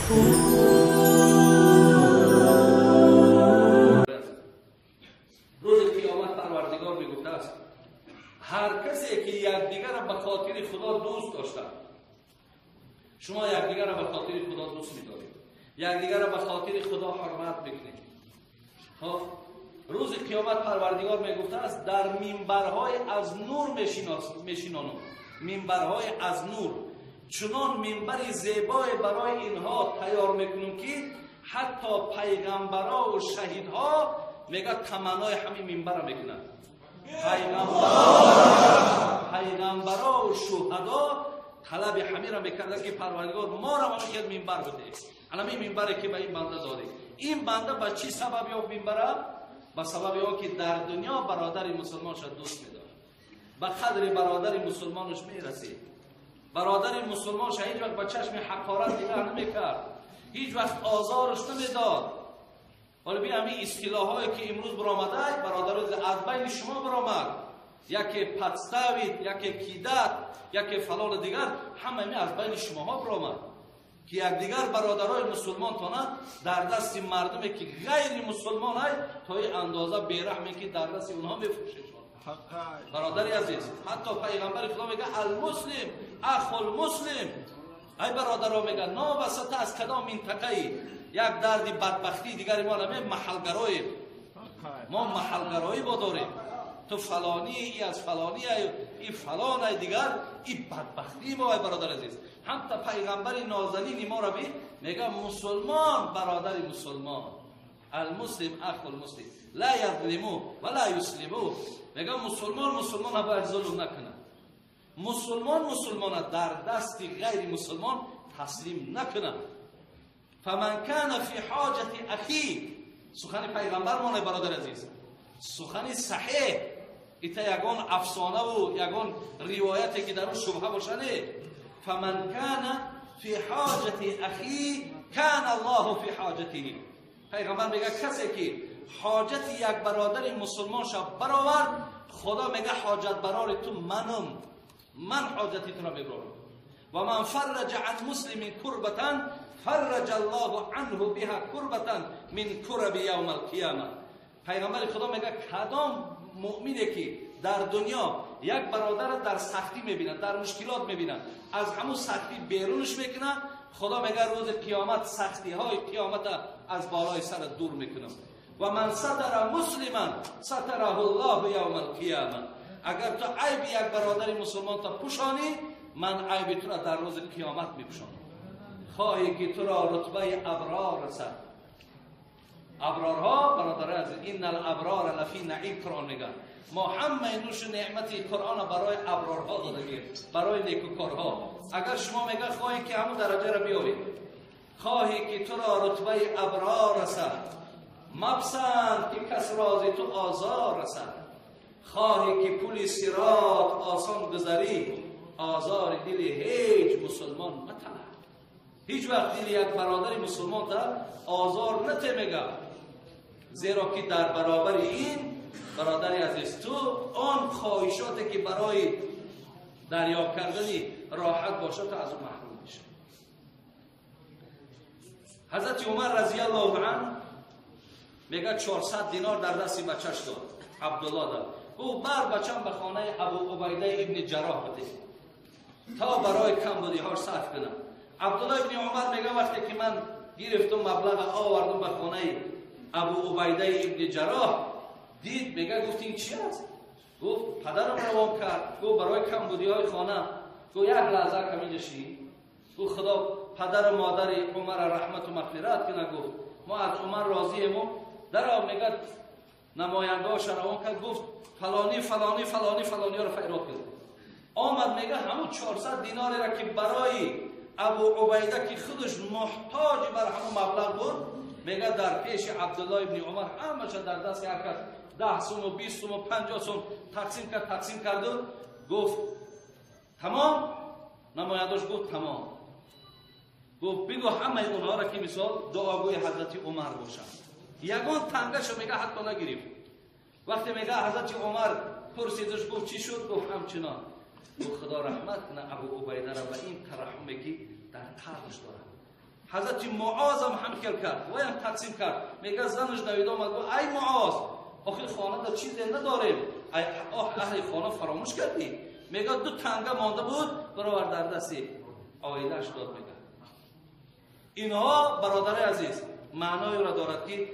روز قیامت پروردگار میگفته است هر کسی که یکدیگر را به خاطر خدا دوست داشتند، شما یکدیگر را به خاطر خدا دوست می‌دارید، یکدیگر را به خاطر خدا حرمت می‌کنید. خب روز قیامت پروردگار میگفته است در منبرهای از نور میشینانم، منبرهای از نور، چنان منبر زیبای برای اینها تیار میکنم که حتی پیغمبرها و شهیدها میگه تمنای همین منبر را میکنن. پیغمبرها و شهدا طلب همین را میکردن که پروردگار ما را یک منبر بده. همین منبری که به این بنده داده، این بنده به چی سبب یافت منبر؟ به سبب آن که در دنیا برادر مسلمانش دوست می‌داشت، به قدر برادر مسلمانش میرسید، برادر مسلمانش هیچ وقت به چشم حقارت نگاه نمیکرد، هیچ وقت آزارش نمیداد. ولی ببین همین اصطلاحایی که امروز برآمده، برادر از بین شما برآمد، یکی پدستوید، یکی کیدت، یکی فلان دیگر، همه از بین شماها برآمد که یکدیگر برادرای مسلمان تانه در دست مردمی که غیر مسلمان های تا این اندازه بیرحمی که در دست اونها میفروشه. برادری عزیز، حتی پیغمبر خدا میگه المسلم اخو المسلم. ای برادرها میگه نابسته از کدام منطقه یک درد بدبختی دیگری ما نمیم، محلگرایی ما محلگرایی با داریم، تو فلانی ای از فلانی ای فلان ای دیگر ای بدبختی ما. ای برادر عزیز، هم تا پیغمبر نازنین ما را میگه مسلمان برادر مسلمان، المسلم اخو المسلم لا یظلمو ولا یسلمو. میگه مسلمان باید ظلم نکنه، مسلمان در دست غیر مسلمان تسلیم نکنه. فمن کان فی حاجت اخی، سخن پیغمبر ما برادر عزیز، سخن صحیح، ایتا یگان افسانه و یگان روایتی که در اون شبهه باشه نه. فمن کان فی حاجت اخی کان الله فی حاجته. پیغمبر میگه کسی که حاجت یک برادر مسلمان شب برآورد، خدا میگه حاجت برار تو من حاجتی تو را میبرم. و من فرج عن مسلم کربتا فرج الله عنه بها کربتا من کرب یوم القیامه. پیغمبر خدا میگه کدام مؤمنی که در دنیا یک برادر در سختی میبینه، در مشکلات میبینه، از همون سختی بیرونش میکنه، خدا میگه روز قیامت سختی های قیامت از بالای سر دور میکنم. و من ستر مسلما ستره الله یوم القیامه. اگر تو عیب یک برادر مسلمان تا پوشانی، من عیب تو را در روز قیامت میپوشانم. خواهی که تو را رتبه ابرار رسد. ابرارها برادر عزیز، این الابرار لفی نعیم قرآن میگه ما همه نوش نعمتی قرآن برای ابرارها دادگیم، برای نیکوکارها. اگر شما میگه خواهی که همون درجه را بیاری، خواهی که تو را رتبه ابرار رسد، مپسند که کس رازی تو آزار رسد، خواهی که پول صراط آسان گذری، آزار دل هیچ مسلمان مطلع. هیچ وقت دل یک برادر مسلمان تا آزار نتمیگه، زیرا که در برابر این برادری عزیز تو آن خواهشاتی که برای دریافت کردنی راحت باشه تا از اون محروم میشه. حضرت عمر رضی الله عنه میگه 400 دینار در دست بچهش داد، عبدالله داد، او بر بچم به خانه ابو عبیده ابن جراح بده تا برای کمبودی ها صرف کنم. عبدالله ابن عمر میگه وقتی که من گرفتم مبلغ آوردم به خانه ابو عبیده ابن جراح، دید میگه گفت این چی است؟ گفت پدرم روان کرد، گفت برای کمبودی های خانه، گفت یک لحظه کمیدشی، گفت خدا پدر و مادر عمر رحمت و مغفرت کنه. گفت ما از عمر راضییم. در میگه نماینده‌اش روان کرد، گفت فلانی فلانی فلانی فلانی رو فیراد کرد. آمد میگه همون 400 دیناری را که برای ابو عبیده که خودش محتاج بر همون مبلغ بود، میگه در پیش عبدالله ابن عمر همش در دست هر کس 10 سوم و 20 سوم و 50 سوم تقسیم کرد. گفت تمام؟ نماینده‌اش گفت تمام. گفت بگو همه اونها را که مثال دعاگوی حضرت عمر باشند. یگان تنگش میگه حتی نگرفت. وقتی میگه حضرت عمر پرسیدش گفت چی شد؟ گفت همچنان. گفت خدا رحمت کنه ابو عبیده را و این ترحمی که در قلبش داره. حضرت معاذ هم کل کرد و هم تقسیم کرد. میگه زنش دوید آمد گفت ای معاذ آخه خانه در چیزی نداریم، اهل خانه فراموش کردی؟ میگه 2 تنگه مانده بود برابر در دستی آیدهش داد. میگه اینها برادر عزیز معنای را دارد که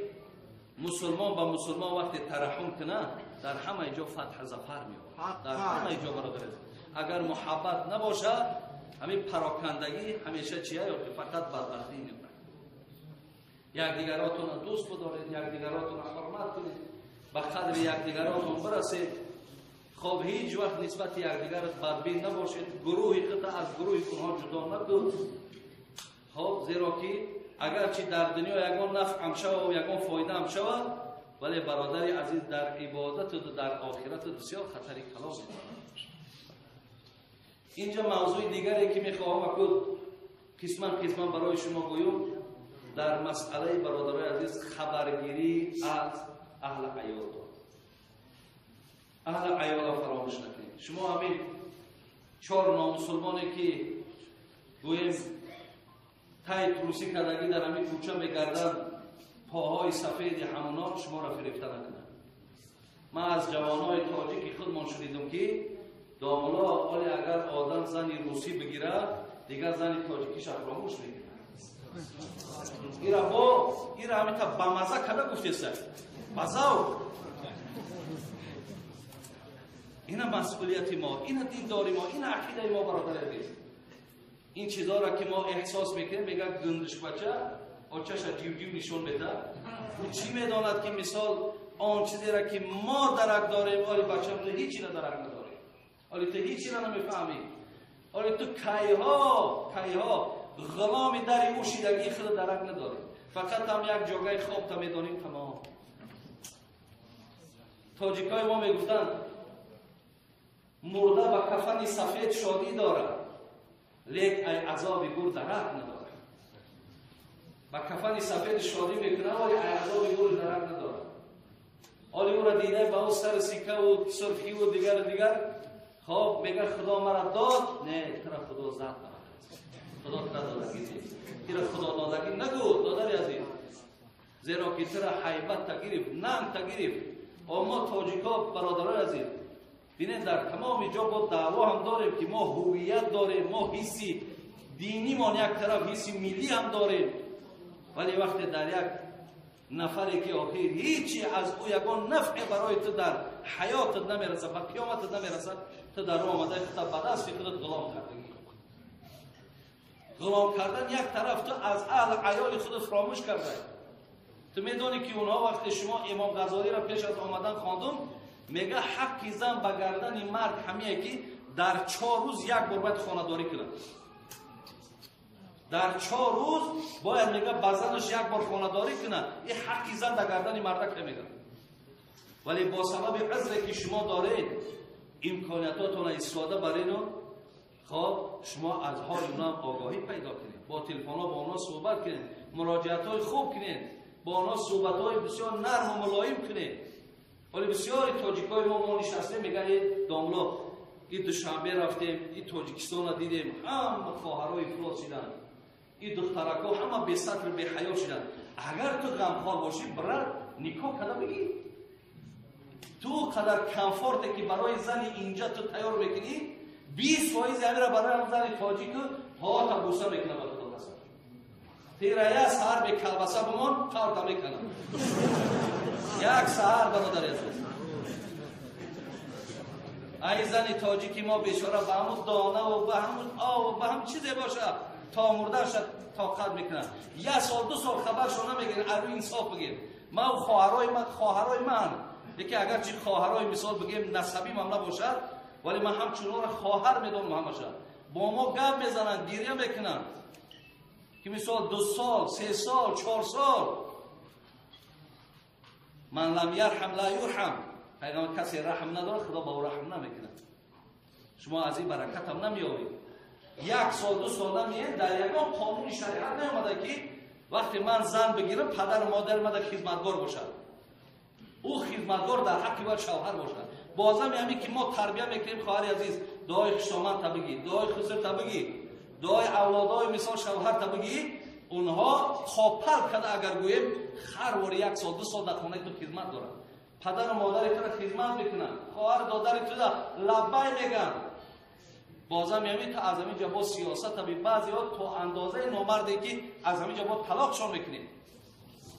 مسلمان با مسلمان وقتی ترحم کنه در همه جا فتح ظفر می‌یابد. در همه جا برادر عزیز اگر محبت نباشه همین پراکندگی همیشه چیه یا که فقط بدبختی میبرد. یکدیگراتون را دوست بدارید، یکدیگراتون را حرمت کنید، به قدر یکدیگراتون برسید. خب هیچ وقت نسبت یکدیگر بدبین نباشید، گروهی خود از گروهی اونها جدا نکنید. خب زیرا که اگر چی در دنیا یگان نفع هم شود و یگان فایده هم شود، ولی برادر عزیز در عبادت و در آخرت بسیار خطری کلام دارد. اینجا موضوع دیگری که میخواهم اکنون قسماً برای شما گویم در مسئله برادر عزیز خبرگیری از اهل عیال. اهل عیال فراموش نکنید. شما همین 4 نامسلمانی که گویم تای تروسی کردگی در همین کوچه میگردن پاهای سفید همونا شما را فریفته نکنند. من از جوانای تاجیک خودمان شنیدم که داملا آلی اگر آدم زنی روسی بگیره دیگر زنی تاجیکیش فراموش میکنه. ایره همین تا بمزه کده گفته سر بزاو. این مسئولیت ما، این دینداری ما، این عقیده ما برادر عزیز. این چیزا را که ما احساس میکنیم میگه گندش بچه آچهش دیو نشون بده. او چی میداند که مثال آن چیزی را که ما درک داریم آلی بچه تو هیچی را درک نداریم. آلی تو هیچی را نمیفهمی. آلی تو کایها غلام در اوشیدگی خود درک نداریم. فقط هم یک جاگه خواب تا میدانیم تمام. تاجیکای ما میگفتن مرده با کفن سفید شادی دارد لیک ای عذابی گور درک نداره. با کفن سفید شادی میکنه ولی ای عذابی گور درک نداره. آلی او را دیده با او سر سیکه و سرخی و دیگر خب میگه خدا مرا داد، نه ترا خدا زد خدا ترا دادگی ترا خدا دادگی نگو دادر عزیز. زیرا که ترا حیبت تگیرف نم تگیرف. و ما تاجیکا برادران عزیز بینید در تمام جا با دعوا هم داریم که ما هویت داریم، ما حسی دینی ما یک طرف حسی ملی هم داریم، ولی وقتی در یک نفری که آخر هیچی از او یگان نفع برای تو در حیاتت نمیرسه و قیامتت نمیرسه، تو در آمده خود به دست خودت غلام کردی. غلام کردن یک طرف تو از اهل عیال خودت فراموش کرده. تو میدونی که اونها وقتی شما امام غزالی را پیش از آمدن خواندم میگه حق زن به گردن مرد همیه که در 4 روز یک بار باید خانه‌داری کنه. در 4 روز باید میگه بزنش یک بار خانه‌داری کنه. این حق زن به گردن مرد که میگه. ولی با سبب عذری که شما دارید امکانیاتاتون استفاده برین خب شما از حال اونا آگاهی پیدا کنید. با تلفن‌ها با اونا صحبت کنید. مراجعت‌های خوب کنید. با اونا صحبت‌های بسیار نرم و ملایم کنید. ولی بسیاری تاجیکای ما نشسته میگن داملا این دوشنبه رفتیم این تاجیکستان را دیدیم هم خواهرای افلاس شدن، این دخترکا همه بی سطر بی حیا شدن. اگر تو غمخوار باشی برای نکاح کده بگی تو قدر کمفورته که برای زن اینجا تو تیار میکنی 20% همین را برای زن تاجیک ها تا بوسه میکنه با تو دست تیره یک سهر به کلبسه بمان کارتا میکنه یک سهر برادر عزیز. ای زن تاجیکی ما بیچاره به همون دانه و به همون آب و به هم چیزی باشه تا مرده شد طاقت میکنن. 1 سال 2 سال خبرشو نمیگیرن. ارو انصاف بگیر. ما و خواهرای من دیگه اگر چی خواهرای مثال بگیم نسبی من نباشد ولی من همچون را خواهر میدونم همشه. با ما گپ میزنن گریه میکنن که مثال 2 سال 3 سال 4 سال من لم یرحم لا یرحم. پیغمبر کسی رحم نداره خدا با او رحم نمیکنه. شما از این برکت هم نمیابید. 1 سال 2 سال نمیه در یگان قانون شریعت نیامده که وقتی من زن بگیرم پدر و مادر من خدمتگار باشد. او خدمتگار در حقی باید شوهر باشد. بازم همین که ما تربیت میکنیم خواهر عزیز دعای خوشامد تا بگی، دعای خسر تا بگی، دعای اولادای مثال شوهر تا بگی. اونها خوپل کده اگر گویم هر وار 1 سال 2 سال در خانه تو خدمت دارن. پدر و مادر تو را خدمت میکنن، خواهر دادر تو را لبای میگن. بازم یعنی تا از همینجا با سیاست تا بعضی ها تو اندازه نامردی که از همینجا با طلاقشون میکنیم.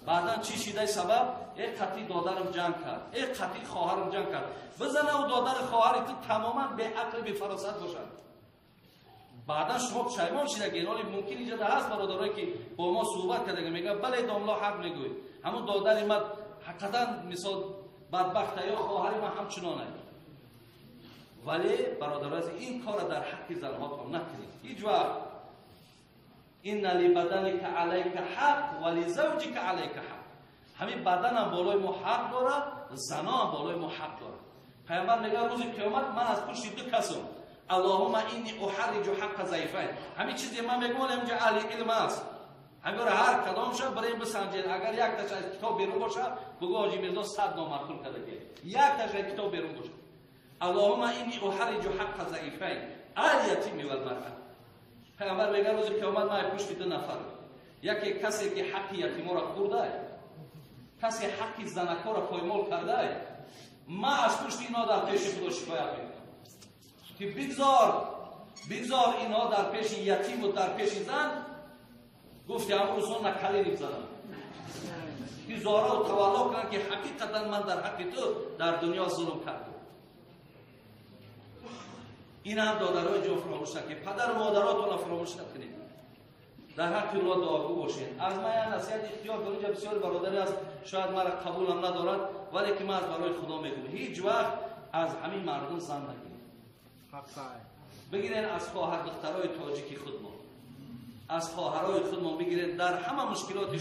بعدا چی شده سبب؟ یک قطعی دادرم جنگ کرد، یک قطعی خواهرم جنگ کرد. بزنه و دادر خواهری تو تماما به عقل به فراست باشن. بعدا شما پشیمان شده که اینالی ممکن اینجا هست برادرایی که با ما صحبت کرده میگه بله داملا حق میگوی، همون دادر من حقیقتا مثال بدبخته یا خواهر من همچنانه. ولی برادران این کار در حق زنها تو نکنید هیچ وقت. این لبدنک علیک حق ولی زوجک علیک حق. همین بدن هم بالای ما حق داره، زنا هم بالای ما حق داره. پیامبر میگه روز قیامت من از پشت دو کسم اللهم اینی احرج حق ضعیفین. همین چیزی من میگم اینجا اهل علم است. همین هر کدام شب برای بسنجید. اگر یک تاش از کتاب بیرون باشه بگو حاجی میرزا 100 نامعقول کرده که یک تاش از کتاب بیرون باشه. اللهم اینی احرج حق ضعیفین الیتیم و المرأة. پیامبر میگه روز قیامت من پشت دو نفر، یکی کسی که حق یتیما را خورده، کسی حق زنکا را پایمال کرده، من از پشت اینا در پیش خدا شکایت میکنم که بگذار اینا در پیش یتیم و در پیش زن. گفتی همون روزان نکلی نگذارم که زارا و تولا کنن که حقیقتا من در حق تو در دنیا ظلم کردم. این هم دادرهای جو فراموش نکنید، پدر و مادراتون را فراموش نکنید، در حق اونا دعاگو باشید. از من یه نصیحت اختیار کنید، بسیار برادری است شاید مرا قبولم ندارد ولی که من از برای خدا میگم هیچ وقت از همین مردم زن نگیرید. بگیرین از خواهر دخترای تاجیکی خودمون، از خواهرای خودمون بگیرین، در همه مشکلاتش